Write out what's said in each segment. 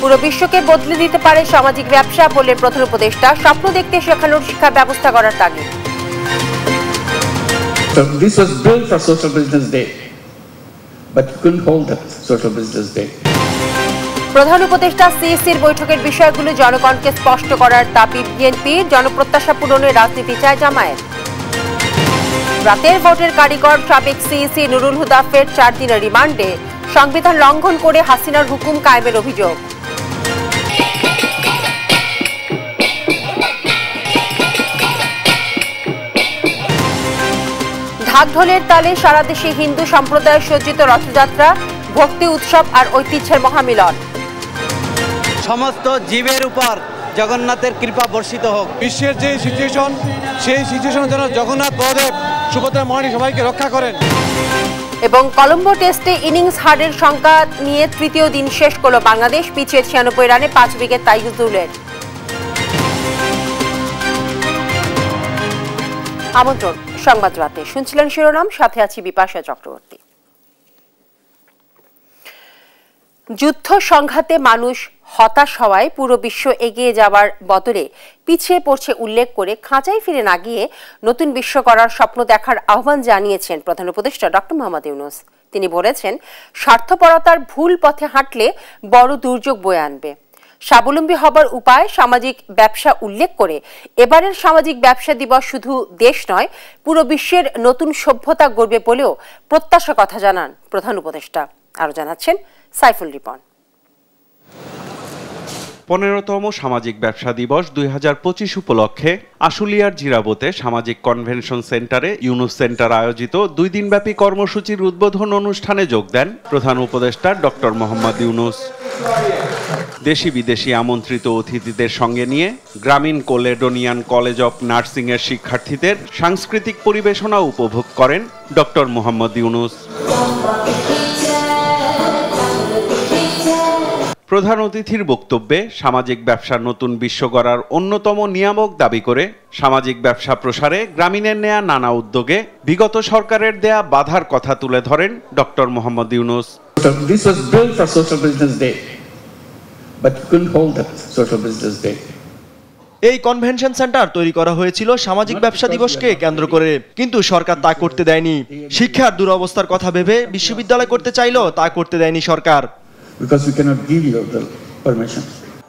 পুরো বিশ্বকে বদলে দিতে পারে সামাজিক ব্যবসা বলে প্রধান উপদেষ্টা। স্বপ্ন দেখতে শেখানোর শিক্ষা ব্যবস্থা করার তাগিদ। This was built for Social Business Day, but you couldn't hold that Social Business Day. প্রধান উপদেষ্টা সিইসির বৈঠকের বিষয়গুলো জনগণকে স্পষ্ট করার দাবি বিএনপির। জনপ্রত্যাশা পূরণে রাজনীতি চায় জামায়াত। রাতের ভোটের কারিগর সাবেক সিইসি নুরুল হুদা ফের 4 দিনের রিমান্ডে। সংবিধান লঙ্ঘন করে হাসিনার হুকুম কায়েমের অভিযোগ। ঢাকঢোলের তালে সারা দেশে হিন্দু সম্প্রদায় সজ্জিত রথযাত্রা, ভক্তি উৎসব আর ঐতিহ্যের মহামিলন। সমস্ত জীবের উপর জগন্নাথের কৃপা বর্ষিত হোক। বিশ্বের যে সিচুয়েশন, সেই সিচুয়েশনের জন্য জগন্নাথ বলদেব সুভদ্রা মহারানী সবাইকে রক্ষা করেন। এবং কলম্বো টেস্টে ইনিংস হারের সংখ্যা নিয়ে তৃতীয় দিন শেষ করল বাংলাদেশ। পিছিয়ে 96 রানে 5 উইকেট তাইজুলের। আমন্ত্রণ সংবাদ রাতে, শুনছিলেন শিরোনাম, সাথে আছি বিপাশা চক্রবর্তী। যুদ্ধ সংঘাতে মানুষ হতাশ হওয়ায় পুরো বিশ্ব এগিয়ে যাওয়ার বদলে পিছিয়ে পড়ছে উল্লেখ করে খাঁচায় ফিরে না গিয়ে নতুন বিশ্ব করার স্বপ্ন দেখার আহ্বান জানিয়েছেন প্রধান উপদেষ্টা ডক্টর মোহাম্মদ ইউনূস। তিনি বলেছেন, স্বার্থপরতার ভুল পথে হাঁটলে বড় দুর্যোগ বয়ে আনবে। স্বাবলম্বী হবার উপায় সামাজিক ব্যবসা উল্লেখ করে এবারের সামাজিক ব্যবসা দিবস শুধু দেশ নয়, পুরো বিশ্বের নতুন সভ্যতা গড়বে বলেও প্রত্যাশা কথা জানান প্রধান উপদেষ্টা। আরো জানাচ্ছেন সাইফুল রিপন। 15তম সামাজিক ব্যবসা দিবস 2025 উপলক্ষে আশুলিয়ার জিরাবতে সামাজিক কনভেনশন সেন্টারে ইউনুস সেন্টার আয়োজিত 2 দিনব্যাপী কর্মসূচির উদ্বোধন অনুষ্ঠানে যোগ দেন প্রধান উপদেষ্টা ডক্টর মোহাম্মদ ইউনূস। দেশি বিদেশি আমন্ত্রিত অতিথিদের সঙ্গে নিয়ে গ্রামীণ ক্যালেডোনিয়ান কলেজ অফ নার্সিং এর শিক্ষার্থীদের সাংস্কৃতিক পরিবেশনা উপভোগ করেন ডক্টর মোহাম্মদ ইউনূস। প্রধান অতিথির বক্তব্যে সামাজিক ব্যবসার নতুন বিশ্ব গড়ার অন্যতম নিয়ামক দাবি করে সামাজিক ব্যবসা প্রসারে গ্রামীণের নেয়া নানা উদ্যোগে বিগত সরকারের দেয়া বাধার কথা তুলে ধরেন doctor Mohammad Yunus. This was built for Social Business Day, but you couldn't hold that Social Business Day. এই কনভেনশন সেন্টার তৈরি করা হয়েছিল সামাজিক ব্যবসা দিবসকে কেন্দ্র করে, কিন্তু সরকার তা করতে দেয়নি। শিক্ষার দুরবস্থার কথা ভেবে বিশ্ববিদ্যালয় করতে চাইলেও তা করতে দেয়নি সরকার। Because we cannot give you the permission.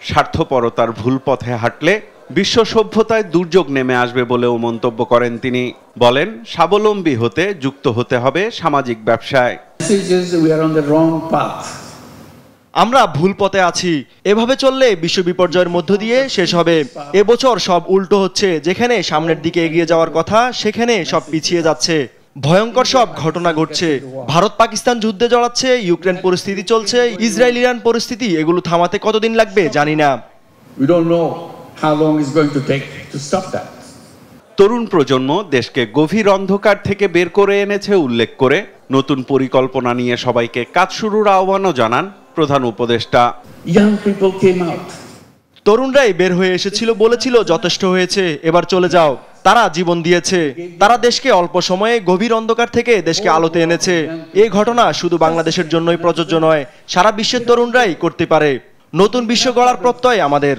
স্বার্থপরতার ভুল পথে হাঁটলে বিশ্ব সভ্যতায় দুর্যোগ নেমে আসবে বলেও মন্তব্য করেন তিনি। বলেন, স্বাবলম্বী হতে যুক্ত হতে হবে সামাজিক ব্যবসায়। আমরা ভুল পথে আছি, এভাবে চললে বিশ্ব বিপর্যয়ের মধ্য দিয়ে শেষ হবে। এবছর সব উল্টো হচ্ছে, যেখানে সামনের দিকে এগিয়ে যাওয়ার কথা সেখানে সব পিছিয়ে যাচ্ছে। ভয়ঙ্কর সব ঘটনা ঘটছে। ভারত পাকিস্তান যুদ্ধে জড়াচ্ছে, ইউক্রেন পরিস্থিতি চলছে, ইসরায়েল ইরান পরিস্থিতি। এগুলো থামাতে কতদিন লাগবে জানি না। তরুণ প্রজন্ম দেশকে গভীর অন্ধকার থেকে বের করে এনেছে উল্লেখ করে নতুন পরিকল্পনা নিয়ে সবাইকে কাজ শুরুর আহ্বানও জানান প্রধান উপদেষ্টা। তরুণরাই বের হয়ে এসেছিল, বলেছিল যথেষ্ট হয়েছে, এবার চলে যাও। তারা জীবন দিয়েছে, তারা দেশকে অল্প সময়ে গভীর অন্ধকার থেকে দেশকে আলোতে এনেছে। এই ঘটনা শুধু বাংলাদেশের জন্যই প্রযোজ্য নয়, সারা বিশ্বের তরুণরাই করতে পারে। নতুন বিশ্ব গড়ার প্রত্যয় আমাদের।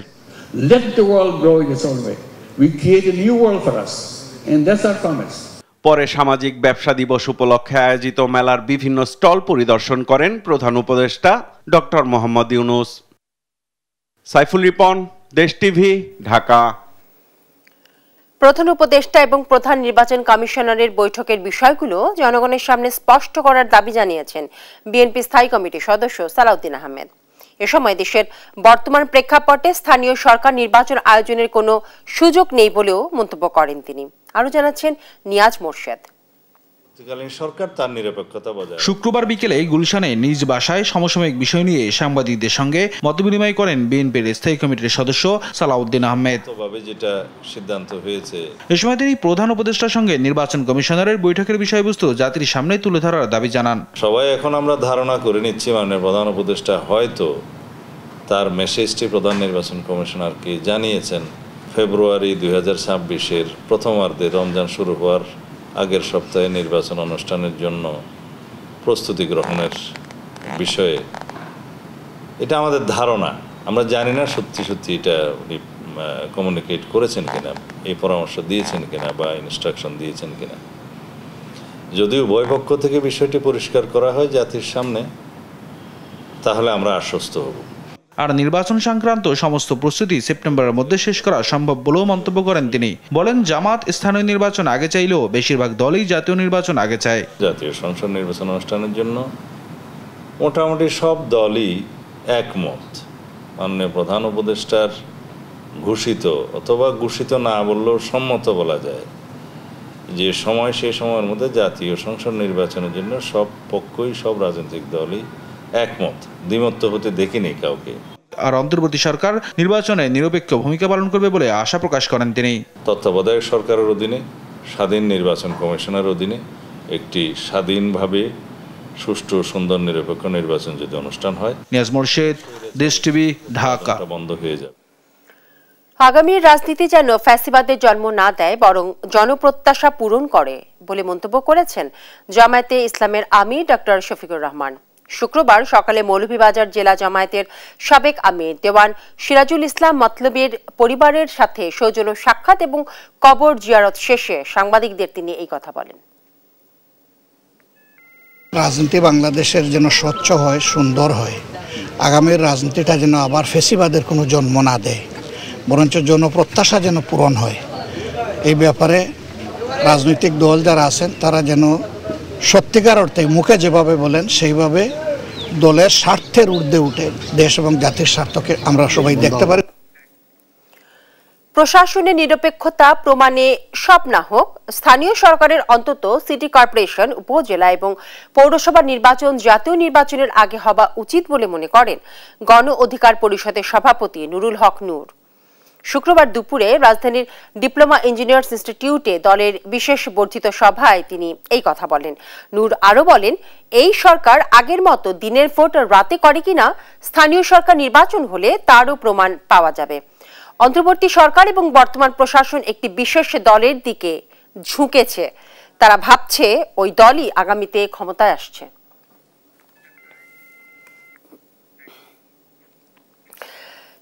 পরে সামাজিক ব্যবসা দিবস উপলক্ষে আয়োজিত মেলার বিভিন্ন স্টল পরিদর্শন করেন প্রধান উপদেষ্টা ডক্টর মোহাম্মদ ইউনূস। সাইফুল রিপন, দেশ টিভি, ঢাকা। প্রধান উপদেষ্টা এবং প্রধান নির্বাচন কমিশনারের বৈঠকের বিষয়গুলো জনগণের সামনে স্পষ্ট করার দাবি জানিয়েছেন বিএনপি স্থায়ী কমিটির সদস্য সালাউদ্দিন আহমেদ। এ সময় দেশের বর্তমান প্রেক্ষাপটে স্থানীয় সরকার নির্বাচন আয়োজনের কোনো সুযোগ নেই বলেও মন্তব্য করেন তিনি। আরো জানাচ্ছেন নিয়াজ মোর্শেদ। শুক্রবার বিকেলে গুলশানে নিজ বাসায় সমসাময়িক বিষয় নিয়ে সাংবাদিকদের সঙ্গে মতবিনিময় করেন বিএনপির স্থায়ী কমিটির সদস্য সালাউদ্দিন আহমেদ। এ সময় তিনি প্রধান উপদেষ্টার সঙ্গে নির্বাচন কমিশনারের বৈঠকের বিষয়বস্তু জাতির সামনে তুলে ধরার দাবি জানান। সবাই এখন আমরা ধারণা করে নিচ্ছি মাননীয় প্রধান উপদেষ্টা হয়তো তার মেসেজটি প্রধান নির্বাচন কমিশনারকে জানিয়েছেন ফেব্রুয়ারি 2026-এর প্রথমার্ধে রমজান শুরু হওয়ার আগের সপ্তাহে নির্বাচন অনুষ্ঠানের জন্য প্রস্তুতি গ্রহণের বিষয়ে। এটা আমাদের ধারণা, আমরা জানি না সত্যি সত্যি এটা উনি কমিউনিকেট করেছেন কিনা, এই পরামর্শ দিয়েছেন কিনা বা ইনস্ট্রাকশন দিয়েছেন কিনা। যদিও উভয় পক্ষ থেকে বিষয়টি পরিষ্কার করা হয় জাতির সামনে, তাহলে আমরা আশ্বস্ত হব। আর নির্বাচন সংক্রান্ত সমস্ত প্রস্তুতি সেপ্টেম্বরের মধ্যে শেষ করা সম্ভব বলেও মন্তব্য করেন তিনি। বলেন, জামাত স্থানীয় নির্বাচন আগে চাইলেও বেশিরভাগ দলই জাতীয় নির্বাচন আগে চায়। জাতীয় সংসদ নির্বাচন অনুষ্ঠানের জন্য মোটামুটি সব দলই একমত। মাননীয় প্রধান উপদেষ্টার ঘোষিত অথবা ঘোষিত না বললেও সম্মত বলা যায় যে সময়, সেই সময়ের মধ্যে জাতীয় সংসদ নির্বাচনের জন্য সব পক্ষই, সব রাজনৈতিক দলই একমত। দ্বিমত হতে দেখিনি কাউকে। আর অন্তর্বর্তী সরকার নির্বাচনে নিরপেক্ষ ভূমিকা পালন করবে বলে আশা প্রকাশ করেন তিনি। তত্ত্বাবধায়ক সরকারের অধীনে স্বাধীন নির্বাচন কমিশনের অধীনে একটি স্বাধীনভাবে সুষ্ঠু, সুন্দর, নিরপেক্ষ নির্বাচন যদি অনুষ্ঠান হয়, নিয়াজ মোরশেদ, দেশ টিভি, ঢাকা। বন্ধ হয়ে যাবে। আগামী রাজনীতি যেন ফ্যাসিবাদের জন্ম না দেয়, বরং জনপ্রত্যাশা পূরণ করে বলে মন্তব্য করেছেন জামায়াতে ইসলামের আমির ডক্টর শফিকুর রহমান। শুক্রবার সকালে মৌলভীবাজার জেলা জামায়াতের সাবেক আমির দেওয়ান সিরাজুল ইসলাম মতলবের পরিবারের সাথে সৌজন্য সাক্ষাৎ এবং কবর জিয়ারত শেষে সাংবাদিকদের তিনি এই কথা বলেন। রাজনীতি বাংলাদেশের যেন স্বচ্ছ হয়, সুন্দর হয়। আগামীর রাজনীতিটা যেন আবার ফ্যাসিবাদের কোনো জন্ম না দেয়, বরঞ্চ জনপ্রত্যাশা যেন পূরণ হয়। এই ব্যাপারে রাজনৈতিক দল যারা আছেন তারা যেন সত্যিকার অর্থে মুখে যেভাবে বলেন সেইভাবে দলের স্বার্থের ঊর্ধ্বে উঠে দেশ এবং জাতির স্বার্থকে আমরা সবাই দেখতে পারি। প্রশাসনের নিরপেক্ষতা প্রমাণে সব না হোক, স্থানীয় সরকারের অন্তত সিটি কর্পোরেশন, উপজেলা এবং পৌরসভা নির্বাচন জাতীয় নির্বাচনের আগে হওয়া উচিত বলে মনে করেন গণ অধিকার পরিষদের সভাপতি নুরুল হক নূর। শুক্রবার দুপুরে রাজধানীর ডিপ্লোমা ইঞ্জিনিয়ার্স ইনস্টিটিউটে দলের বিশেষ বর্ধিত সভায় তিনি এই কথা বলেন। নূর আরও বলেন, এই সরকার আগের মতো দিনের ভোট রাতে করে কিনা স্থানীয় সরকার নির্বাচন হলে তারও প্রমাণ পাওয়া যাবে। অন্তর্বর্তী সরকার এবং বর্তমান প্রশাসন একটি বিশেষ দলের দিকে ঝুঁকেছে। তারা ভাবছে ওই দলই আগামীতে ক্ষমতায় আসছে।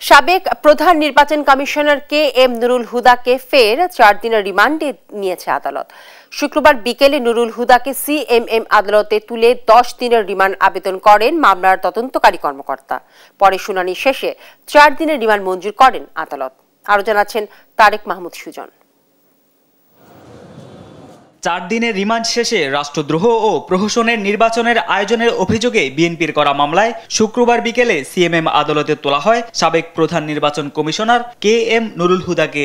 সাবেক প্রধান নির্বাচন কমিশনার KM নুরুল হুদাকে ফের 4 দিনের রিমান্ডে নিয়েছে আদালত। শুক্রবার বিকেলে নুরুল হুদাকে CMM আদালতে তুলে 10 দিনের রিমান্ড আবেদন করেন মামলার তদন্তকারী কর্মকর্তা। পরে শুনানি শেষে 4 দিনের রিমান্ড মঞ্জুর করেন আদালত। আরো জানাচ্ছেন তারেক মাহমুদ সুজন। 4 দিনের রিমান্ড শেষে রাষ্ট্রদ্রোহ ও প্রহসনের নির্বাচনের আয়োজনের অভিযোগে বিএনপির করা মামলায় শুক্রবার বিকেলে CMM আদালতে তোলা হয় সাবেক প্রধান নির্বাচন কমিশনার KM নুরুল হুদাকে।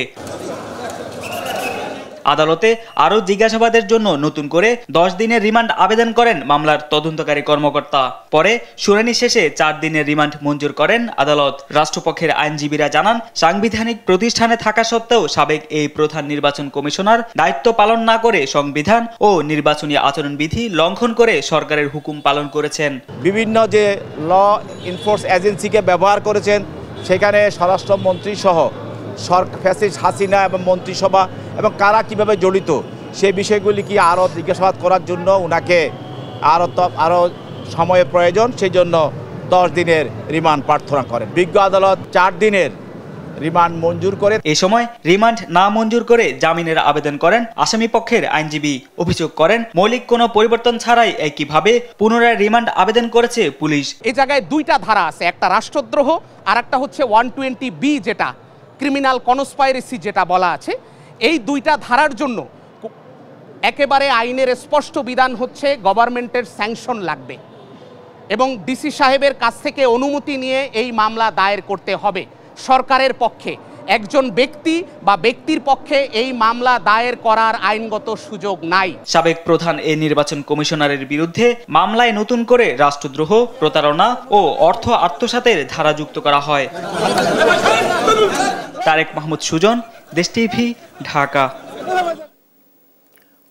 আদালতে আরও জিজ্ঞাসাবাদের জন্য নতুন করে 10 দিনের রিমান্ড আবেদন করেন মামলার তদন্তকারী কর্মকর্তা। পরে শুনানি শেষে 4 দিনের রিমান্ড মঞ্জুর করেন আদালত। রাষ্ট্রপক্ষের আইনজীবীরা জানান, সাংবিধানিক প্রতিষ্ঠানে থাকা সত্ত্বেও সাবেক এই প্রধান নির্বাচন কমিশনার দায়িত্ব পালন না করে সংবিধান ও নির্বাচনী আচরণবিধি লঙ্ঘন করে সরকারের হুকুম পালন করেছেন। বিভিন্ন যে ল এনফোর্স এজেন্সিকে ব্যবহার করেছেন, সেখানে স্বরাষ্ট্রমন্ত্রী সহ ফ্যাসিস্ট হাসিনা এবং মন্ত্রিসভা এবং কারা কিভাবে জড়িত সেই বিষয়গুলি কি আরও জিজ্ঞাসাবাদ করার জন্য ওনাকে আরও সময়ের প্রয়োজন, সেই জন্য 10 দিনের রিমান্ড প্রার্থনা করেন। বিজ্ঞ আদালত 4 দিনের রিমান্ড মঞ্জুর করে। এ সময় রিমান্ড না মঞ্জুর করে জামিনের আবেদন করেন আসামি পক্ষের আইনজীবী। অভিযোগ করেন, মৌলিক কোনো পরিবর্তন ছাড়াই একইভাবে পুনরায় রিমান্ড আবেদন করেছে পুলিশ। এই জায়গায় 2টা ধারা আছে, একটা রাষ্ট্রদ্রোহ আর একটা হচ্ছে 120B, যেটা ক্রিমিনাল কনস্পাইরেসি যেটা বলা আছে। এই 2টা ধারার জন্য একেবারে আইনের স্পষ্ট বিধান হচ্ছে গভর্নমেন্টের স্যাংশন লাগবে এবং ডিসি সাহেবের কাছ থেকে অনুমতি নিয়ে এই মামলা দায়ের করতে হবে। সরকারের পক্ষে একজন ব্যক্তি বা ব্যক্তির পক্ষে এই মামলা দায়ের করার আইনগত সুযোগ নাই। সাবেক প্রধান এই নির্বাচন কমিশনারের বিরুদ্ধে মামলায় নতুন করে রাষ্ট্রদ্রোহ, প্রতারণা ও অর্থ আত্মসাতের ধারা যুক্ত করা হয়। তারেক মাহমুদ সুজন, দেশ টিভি, ঢাকা।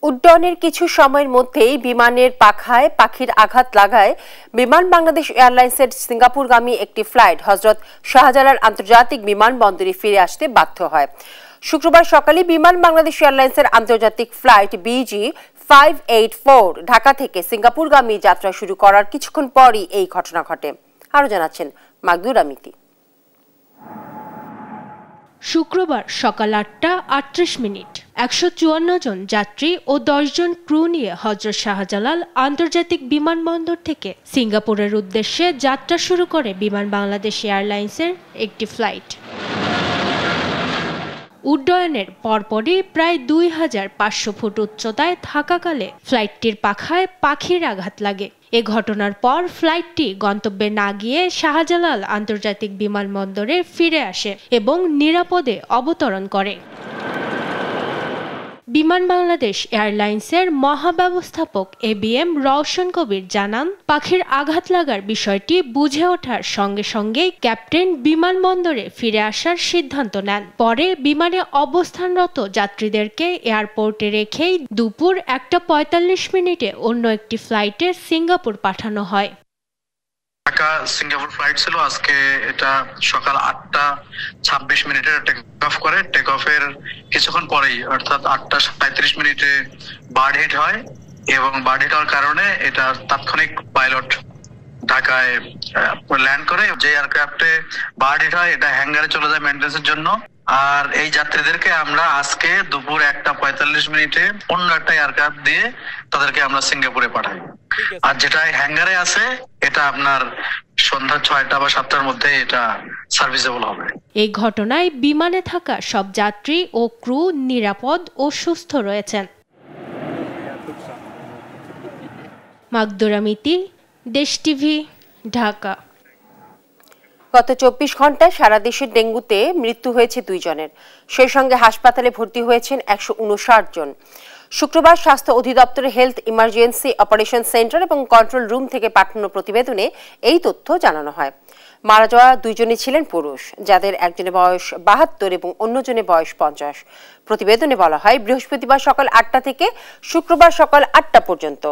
উড্ডয়নের কিছু সময়ের মধ্যেই বিমানের পাখায় পাখির আঘাত লাগায় বিমান বাংলাদেশ এয়ারলাইন্সের সিঙ্গাপুরগামী একটি ফ্লাইট হজরত শাহজালাল আন্তর্জাতিক বিমানবন্দরে ফিরে আসতে বাধ্য হয়। শুক্রবার সকালে বিমান বাংলাদেশ এয়ারলাইন্সের আন্তর্জাতিক ফ্লাইট BG584 ঢাকা থেকে সিঙ্গাপুরগামী যাত্রা শুরু করার কিছুক্ষণ পরই এই ঘটনা ঘটে। আরো জানাচ্ছেন মাকদুর আমিতি। শুক্রবার সকাল 8:38 154 জন যাত্রী ও 10 জন ক্রু নিয়ে হযরত শাহজালাল আন্তর্জাতিক বিমানবন্দর থেকে সিঙ্গাপুরের উদ্দেশ্যে যাত্রা শুরু করে বিমান বাংলাদেশ এয়ারলাইন্সের একটি ফ্লাইট। উড্ডয়নের পরপরই প্রায় 2500 ফুট উচ্চতায় থাকাকালে ফ্লাইটটির পাখায় পাখির আঘাত লাগে। এ ঘটনার পর ফ্লাইটটি গন্তব্যে না গিয়ে শাহজালাল আন্তর্জাতিক বিমানবন্দরে ফিরে আসে এবং নিরাপদে অবতরণ করে। বিমান বাংলাদেশ এয়ারলাইন্সের মহাব্যবস্থাপক ABM রওশন কবির জানান, পাখির আঘাত লাগার বিষয়টি বুঝে ওঠার সঙ্গে সঙ্গেই ক্যাপ্টেন বিমানবন্দরে ফিরে আসার সিদ্ধান্ত নেন। পরে বিমানে অবস্থানরত যাত্রীদেরকে এয়ারপোর্টে রেখেই দুপুর 1:45 অন্য একটি ফ্লাইটে সিঙ্গাপুর পাঠানো হয়। ঢাকা সিঙ্গাপুর ফ্লাইট ছিল আজকে, এটা সকাল 8:26 টেক অফ করে। টেক অফের কিছুক্ষণ পরেই অর্থাৎ 8:35 বার্ড হিট হয় এবং বার্ড হিট হওয়ার কারণে এটা তাৎক্ষণিক পাইলট ঢাকায় ল্যান্ড করে। যে এয়ারক্রাফটে বার্ড হিট হয় এটা হ্যাঙ্গারে চলে যায় মেইনটেন্যান্সের জন্য। আর এই যাত্রীদেরকে আমরা আজকে দুপুর 1:45 অন্য একটা এয়ারক্রাফট দিয়ে তাদেরকে আমরা সিঙ্গাপুরে পাঠাই। আর যেটা হ্যাঙ্গারে আছে এটা আপনার সন্ধ্যা 6টা বা 7টার মধ্যে এটা সার্ভিসেবল হবে। এই ঘটনায় বিমানে থাকা সব যাত্রী ও ক্রু নিরাপদ ও সুস্থ রয়েছেন। মাগদুরা মিতি, দেশ টিভি, ঢাকা। গত 24 ঘন্টায় সারা দেশে ডেঙ্গুতে মৃত্যু হয়েছে 2 জনের, সেই সঙ্গে হাসপাতালে ভর্তি হয়েছেন 159 জন। শুক্রবার স্বাস্থ্য অধিদপ্তরের হেলথ ইমার্জেন্সি অপারেশন সেন্টার এবং কন্ট্রোল রুম থেকে পাঠানো প্রতিবেদনে এই তথ্য জানানো হয়। মারা যাওয়া 2 জনই ছিলেন পুরুষ, যাদের একজনের বয়স 72 এবং অন্যজনের বয়স 50। প্রতিবেদনে বলা হয়, বৃহস্পতিবার সকাল 8টা থেকে শুক্রবার সকাল 8টা পর্যন্ত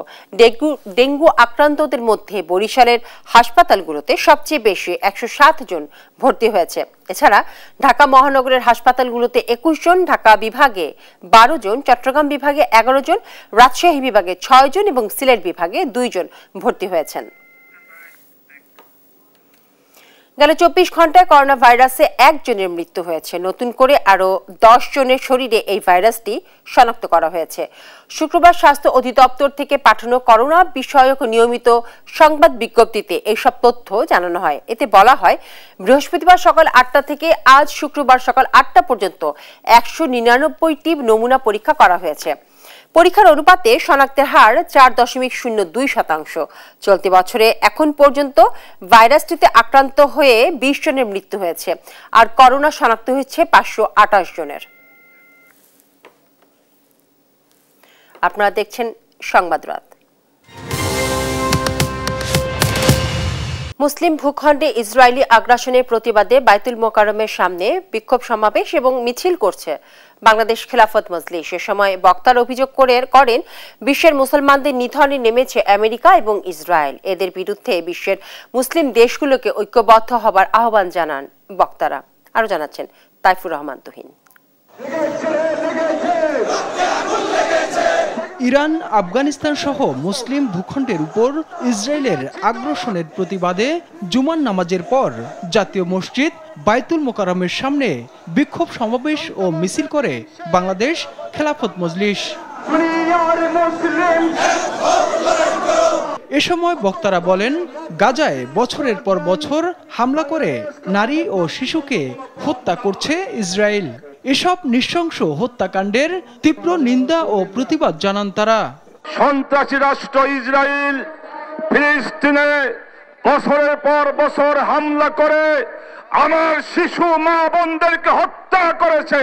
ডেঙ্গু আক্রান্তদের মধ্যে বরিশালের হাসপাতালগুলোতে সবচেয়ে বেশি 107 জন ভর্তি হয়েছে। এছাড়া ঢাকা মহানগরের হাসপাতালগুলোতে 21 জন, ঢাকা বিভাগে 12 জন, চট্টগ্রাম বিভাগে 11 জন, রাজশাহী বিভাগে 6 জন এবং সিলেট বিভাগে 2 জন ভর্তি হয়েছেন। গেল 24 ঘন্টায় করোনা ভাইরাসে 1 জনের মৃত্যু হয়েছে। নতুন করে আরও 10 জনের শরীরে এই ভাইরাসটি শনাক্ত করা হয়েছে। শুক্রবার স্বাস্থ্য অধিদপ্তর থেকে পাঠানো করোনা বিষয়ক নিয়মিত সংবাদ বিজ্ঞপ্তিতে এইসব তথ্য জানানো হয়। এতে বলা হয়, বৃহস্পতিবার সকাল 8টা থেকে আজ শুক্রবার সকাল 8টা পর্যন্ত 199টি নমুনা পরীক্ষা করা হয়েছে। পরীক্ষার অনুপাতে শনাক্তের হার 4.02%। চলতি বছরে এখন পর্যন্ত ভাইরাসটিতে আক্রান্ত হয়ে 20 জনের মৃত্যু হয়েছে, আর করোনা শনাক্ত হয়েছে 528 জনের। আপনারা দেখছেন সংবাদ রাত। মুসলিম ভূখণ্ডে ইসরায়েলি আগ্রাসনের প্রতিবাদে বাইতুল মোকাররমের সামনে বিক্ষোভ সমাবেশ এবং মিছিল করছে বাংলাদেশ খেলাফত মজলিস। এ সময় বক্তারা অভিযোগ করেন বিশ্বের মুসলমানদের নিধনে নেমেছে আমেরিকা এবং ইসরায়েল। এদের বিরুদ্ধে বিশ্বের মুসলিম দেশগুলোকে ঐক্যবদ্ধ হবার আহ্বান জানান বক্তারা। আরো জানাচ্ছেন তাইফুর রহমান তুহিন। ইরান, আফগানিস্তান সহ মুসলিম ভূখণ্ডের উপর ইসরায়েলের আগ্রাসনের প্রতিবাদে জুমার নামাজের পর জাতীয় মসজিদ বাইতুল মোকাররমের সামনে বিক্ষোভ সমাবেশ ও মিছিল করে বাংলাদেশ খেলাফত মজলিস। এ সময় বক্তারা বলেন, গাজায় বছরের পর বছর হামলা করে নারী ও শিশুকে হত্যা করছে ইসরায়েল। এসব নৃশংস হত্যাকাণ্ডের তীব্র নিন্দা ও প্রতিবাদ জানান তারা। সন্ত্রাসী রাষ্ট্র ইসরায়েল ফিলিস্তিনে বছরের পর বছর হামলা করে আমার শিশু মা বোনদেরকে হত্যা করেছে।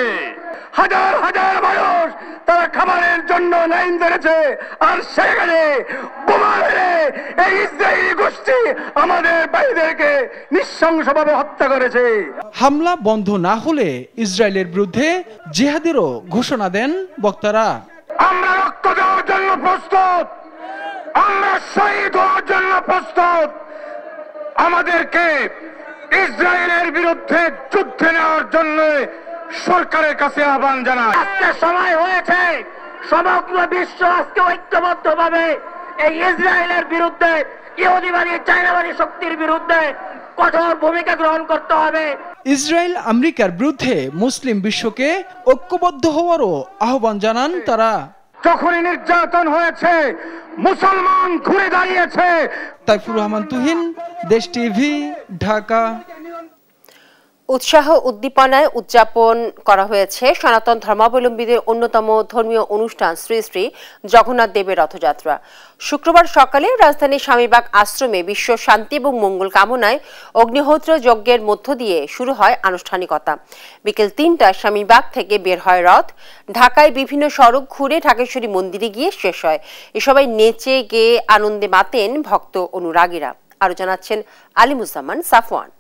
হাজার হাজার মানুষ তারা খাবারের জন্য লাইন ধরেছে, আর সেখানে বোমা মেরে এই ইসরায়েলি গোষ্ঠী আমাদের ভাইদেরকে নৃশংসভাবে হত্যা করেছে। হামলা বন্ধ না হলে ইসরায়েলের বিরুদ্ধে জিহাদেরও ঘোষণা দেন বক্তারা। আমরা রক্ত দেওয়ার জন্য প্রস্তুত, আমরা শহীদ হওয়ার জন্য প্রস্তুত। আমাদেরকে ইসরায়েলের বিরুদ্ধে যুদ্ধে নেওয়ার জন্য সরকারের কাছে আহ্বান জানায়। আজকে সময় হয়েছে সমগ্র বিশ্ব আজকে ঐক্যবদ্ধভাবে এই ইসরায়েলের বিরুদ্ধে, ইহুদিবাদী চায়নাবাদী শক্তির বিরুদ্ধে কঠোর ভূমিকা গ্রহণ করতে হবে। ইসরায়েল আমেরিকার বিরুদ্ধে মুসলিম বিশ্বকে ঐক্যবদ্ধ হওয়ারও আহ্বান জানান তারা। যখনই নির্যাতন হয়েছে মুসলমান ঘুরে দাঁড়িয়েছে। তাইফুর রহমান তুহিন, দেশ টিভি, ঢাকা। উৎসাহ উদ্দীপনায় উদযাপন করা হয়েছে সনাতন ধর্মাবলম্বীদের অন্যতম ধর্মীয় অনুষ্ঠান শ্রী শ্রী জগন্নাথ দেবের রথযাত্রা। শুক্রবার সকালে রাজধানীর স্বামীবাগ আশ্রমে বিশ্ব শান্তি এবং মঙ্গল কামনায় অগ্নিহোত্র যজ্ঞের মধ্য দিয়ে শুরু হয় আনুষ্ঠানিকতা। বিকেল ৩টায় স্বামীবাগ থেকে বের হয় রথ। ঢাকায় বিভিন্ন সড়ক ঘুরে ঢাকেশ্বরী মন্দিরে গিয়ে শেষ হয়। এসবাই নেচে গেয়ে আনন্দে মাতেন ভক্ত অনুরাগীরা। আরো জানাচ্ছেন আলিমুজ্জামান সাফওয়ান।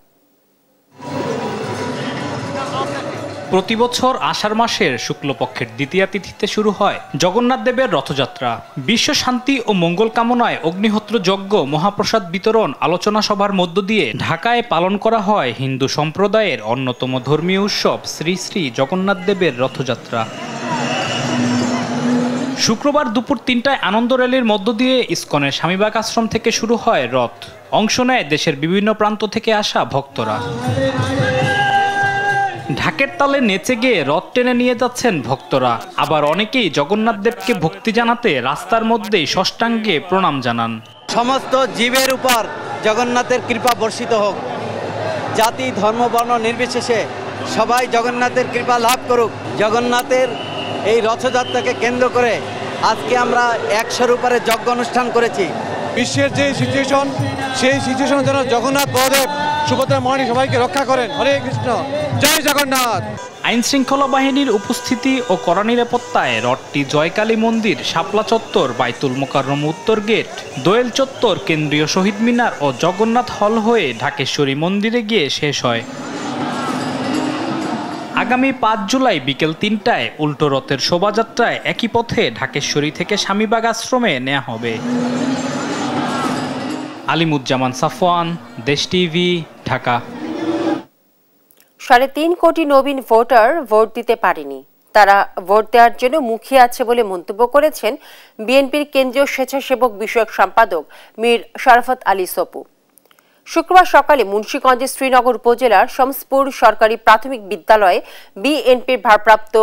প্রতিবছর আষাঢ় মাসের শুক্লপক্ষের দ্বিতীয়া তিথিতে শুরু হয় জগন্নাথ দেবের রথযাত্রা। বিশ্ব শান্তি ও মঙ্গল কামনায় অগ্নিহোত্র যজ্ঞ, মহাপ্রসাদ বিতরণ, আলোচনা সভার মধ্য দিয়ে ঢাকায় পালন করা হয় হিন্দু সম্প্রদায়ের অন্যতম ধর্মীয় উৎসব শ্রী শ্রী জগন্নাথ দেবের রথযাত্রা। শুক্রবার দুপুর ৩টায় আনন্দ র্যালির মধ্য দিয়ে ইসকনের স্বামীবাগ আশ্রম থেকে শুরু হয় রথ। অংশ নেয় দেশের বিভিন্ন প্রান্ত থেকে আসা ভক্তরা। ঢাকের তালে নেচে গিয়ে রথ টেনে নিয়ে যাচ্ছেন ভক্তরা। আবার অনেকেই জগন্নাথ দেবকে ভক্তি জানাতে রাস্তার মধ্যেই ষষ্ঠাঙ্গে প্রণাম জানান। সমস্ত জীবের উপর জগন্নাথের কৃপা বর্ষিত হোক। জাতি ধর্ম বর্ণ নির্বিশেষে সবাই জগন্নাথের কৃপা লাভ করুক। জগন্নাথের এই রথযাত্রাকে কেন্দ্র করে আজকে আমরা ১০০-র উপরে যজ্ঞ অনুষ্ঠান করেছি। বিশ্বের যে সিচুয়েশন, সেই সিচুয়েশনের জন্য জগন্নাথ বলদেব সুভদ্রা মহারানী সবাইকে রক্ষা করেন। হরে কৃষ্ণ, জয় জগন্নাথ। আইন শৃঙ্খলা বাহিনীর উপস্থিতি ও কড়া নিরাপত্তায় রথটি জয়কালী মন্দির, শাপলা চত্বর, বাইতুল মোকাররম উত্তর গেট, দোয়েল চত্বর, কেন্দ্রীয় শহীদ মিনার ও জগন্নাথ হল হয়ে ঢাকেশ্বরী মন্দিরে গিয়ে শেষ হয়। আগামী ৫ জুলাই বিকেল ৩টায় উল্টো রথের শোভাযাত্রায় একই পথে ঢাকেশ্বরী থেকে স্বামীবাগ আশ্রমে নেওয়া হবে। আলিমুজ্জামান সাফওয়ান, দেশ টিভি, ঢাকা। ৩.৫ কোটি নবীন ভোটার ভোট দিতে পারেনি। তারা ভোট দেওয়ার জন্য মুখিয়ে আছে বলে মন্তব্য করেছেন বিএনপির কেন্দ্রীয় স্বেচ্ছাসেবক বিষয়ক সম্পাদক মীর শরাফত আলী সপু। শুক্রবার সকালে মুন্সিগঞ্জের শ্রীনগর উপজেলার শমসপুর সরকারি প্রাথমিক বিদ্যালয়ে বিএনপির ভারপ্রাপ্ত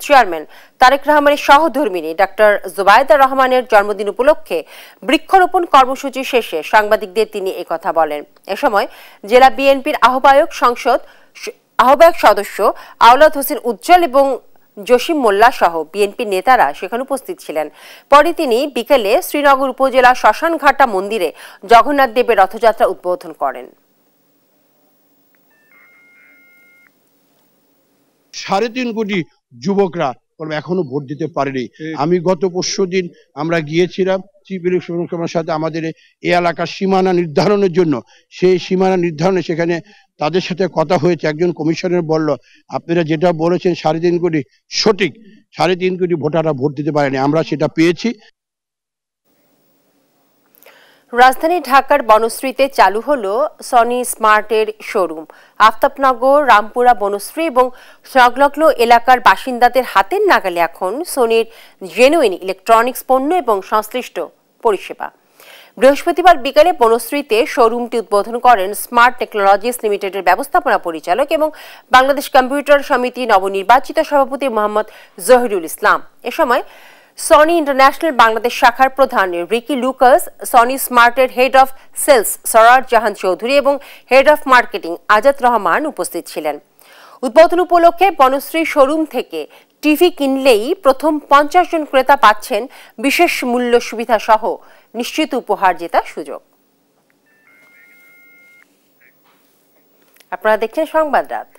চেয়ারম্যান তারেক রহমানের সহধর্মিণী ডাক্তার জুবাইদা রহমানের জন্মদিন উপলক্ষে বৃক্ষরোপণ কর্মসূচি শেষে সাংবাদিকদের তিনি একথা বলেন। এ সময় জেলা বিএনপির আহ্বায়ক সদস্য আওলাদ হোসেন উজ্জ্বল এবং জসিম মোল্লা সহ বিএনপি নেতারা সেখানে উপস্থিত ছিলেন। পরে তিনি বিকেলে শ্রীনগর উপজেলা শ্মশানঘাটা মন্দিরে জগন্নাথ দেবের রথযাত্রা উদ্বোধন করেন। ৩.৫ কোটি যুবকরা এখনো ভোট দিতে পারেনি। আমি গত পরশুদিন আমরা গিয়েছিলাম চিফ ইলেকশন কমিশনের সাথে আমাদের এই এলাকার সীমানা নির্ধারণের জন্য। সেই সীমানা নির্ধারণে সেখানে তাদের সাথে কথা হয়েছে। একজন কমিশনার বলল, আপনারা যেটা বলেছেন ৩.৫ কোটি সঠিক, ৩.৫ কোটি ভোটাররা ভোট দিতে পারেনি, আমরা সেটা পেয়েছি। রাজধানী ঢাকার বনশ্রীতে চালু হলো সনি স্মার্টের শোরুম। আফতাবনগর, রামপুরা, বনশ্রী এবং সংলগ্ন এলাকার বাসিন্দাদের হাতের নাগালে এখন সনির জেনুইন ইলেকট্রনিক্স পণ্য এবং সংশ্লিষ্ট পরিষেবা। বৃহস্পতিবার বিকালে বনশ্রীতে শোরুমটি উদ্বোধন করেন স্মার্ট টেকনোলজিস লিমিটেডের ব্যবস্থাপনা পরিচালক এবং বাংলাদেশ কম্পিউটার সমিতি নবনির্বাচিত সভাপতি মোহাম্মদ জহিরুল ইসলাম। এ সময় সনি ইন্টারন্যাশনাল বাংলাদেশ শাখার প্রধান রিকি লুকাস, সনি স্মার্টের head of sales Sarar Jahan Chowdhury এবং head of marketing Azad Rahman উপস্থিত ছিলেন। উদ্বোধন উপলক্ষে বনশ্রী শোরুম থেকে টিভি কিনলেই প্রথম ৫০ জন ক্রেতা পাচ্ছেন বিশেষ মূল্য সুবিধা সহ নিশ্চিত উপহার জেতার সুযোগ। আপনারা দেখছেন সংবাদ রাত।